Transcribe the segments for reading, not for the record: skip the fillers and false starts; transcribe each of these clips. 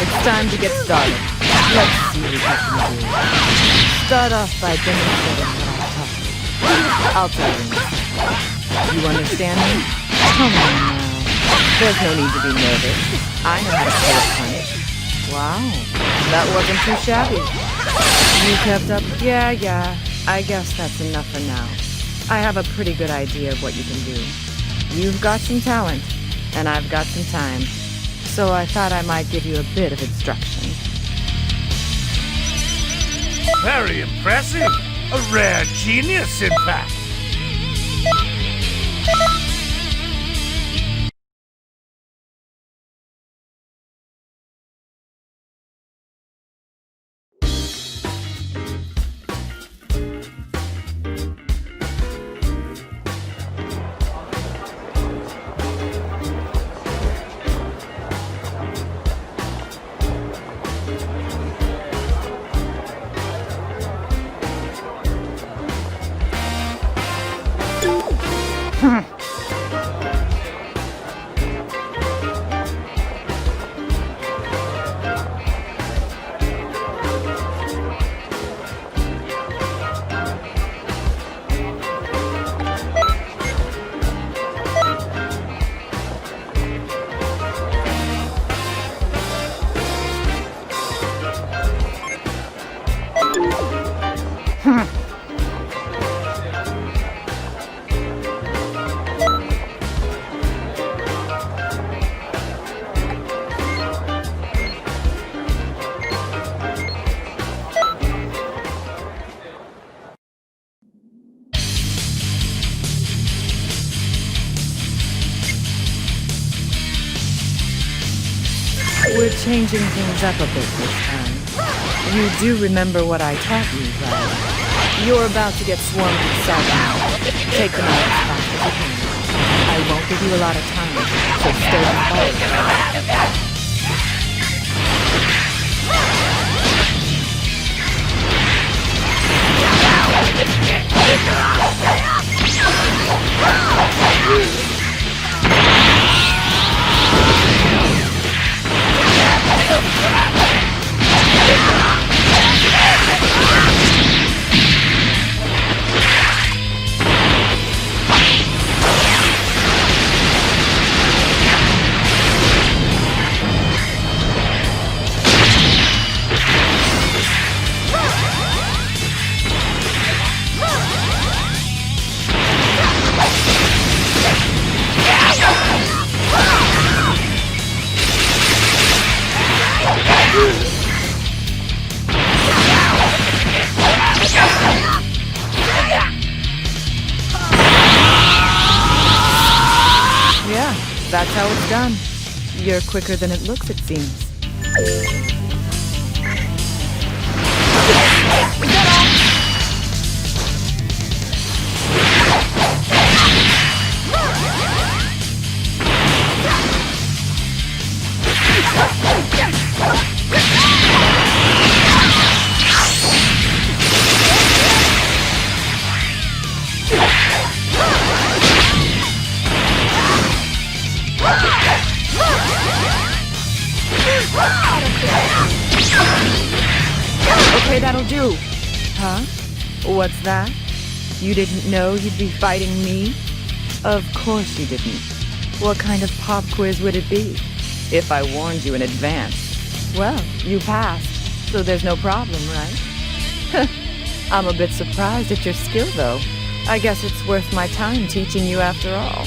It's time to get started. Let's see what you can do. Start off by demonstrating what I taught you. I'll tell you next. You understand me? Come on now. There's no need to be nervous. I know how to pull a punch. Wow, that wasn't too shabby. You kept up? Yeah. I guess that's enough for now. I have a pretty good idea of what you can do. You've got some talent, and I've got some time. So I thought I might give you a bit of instruction. Very impressive. A rare genius, in fact. We're changing things up a bit this time. You do remember what I taught you, right? You're about to get swarmed with Saga. Take them out as fast as you can. I won't give you a lot of time, so stay on fire. Yeah, that's how it's done. You're quicker than it looks, it seems. Okay, that'll do. Huh? What's that? You didn't know you'd be fighting me? Of course you didn't. What kind of pop quiz would it be? If I warned you in advance. Well, you passed, so there's no problem, right? I'm a bit surprised at your skill, though. I guess it's worth my time teaching you after all.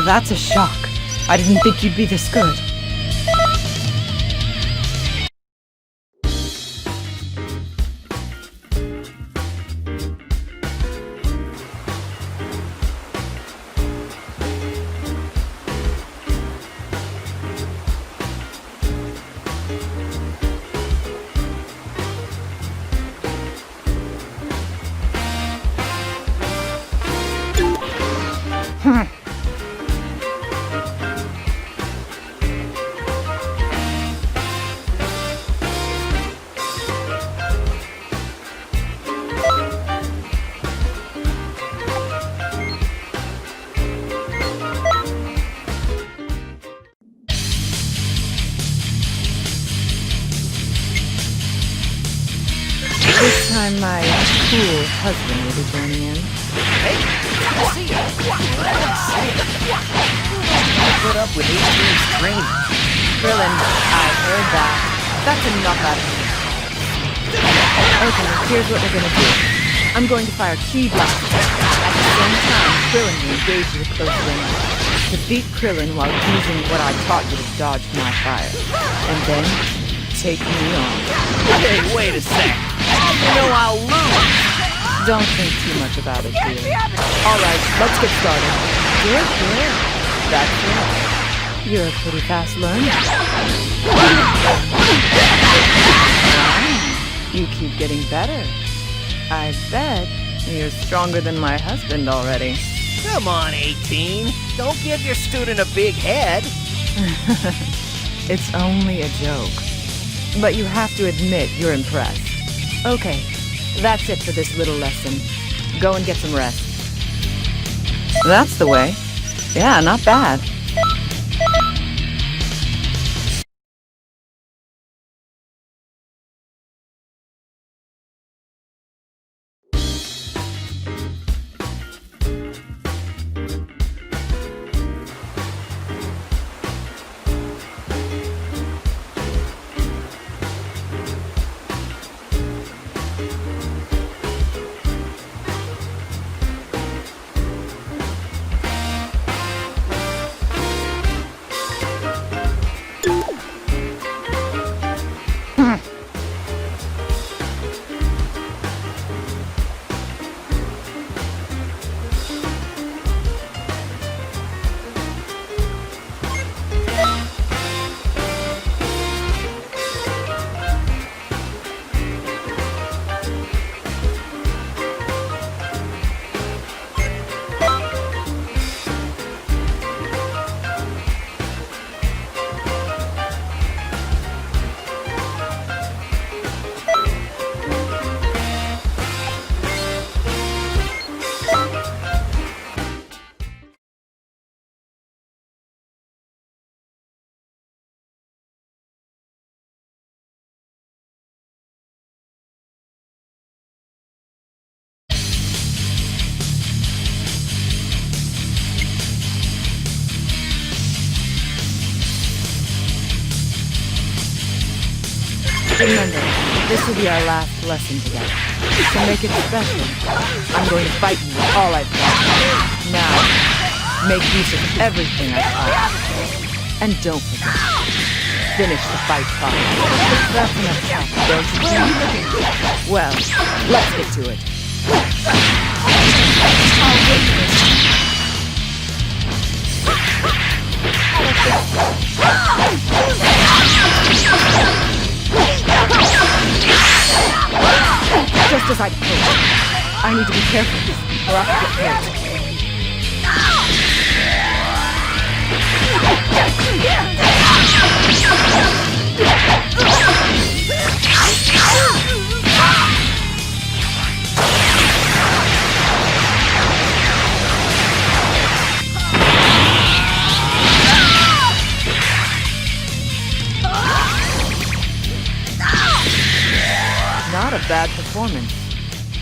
That's a shock. I didn't think you'd be this good. time my cool husband will be joining in. Hey, good to see you. Put up with 18's training. Krillin, I heard that. That's enough out of you. Okay, here's what we're gonna do. I'm going to fire Ki Blast. At the same time, Krillin will engage you at close range. Defeat Krillin while using what I taught you to dodge my fire. And then, take me on. Hey, wait a sec. You know I'll lose. Don't think too much about it, dear. Alright, let's get started. Good. That's right. You're a pretty fast learner. Wow, you keep getting better. I bet you're stronger than my husband already. Come on, 18. Don't give your student a big head. It's only a joke. But you have to admit you're impressed. Okay, that's it for this little lesson. Go and get some rest. That's the way. Yeah, not bad. Remember, this will be our last lesson together. To make it special, I'm going to fight you with all I've got. Now, make use of everything I've taught. And don't forget, finish the fight properly. That's enough talk, don't you think? Well, let's get to it. I'll wait for this. Just as I'd hoped. I need to be careful, or I'll get hurt. Not a bad performance.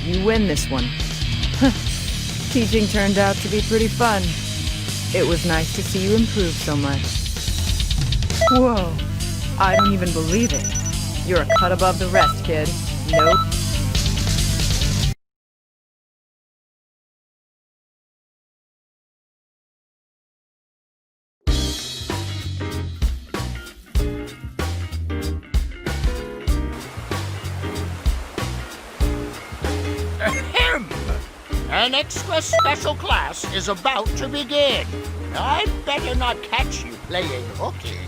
You win this one. Teaching turned out to be pretty fun. It was nice to see you improve so much. Whoa, I don't even believe it. You're a cut above the rest, kid. Nope. Ahem! An extra special class is about to begin. I'd better not catch you playing hooky.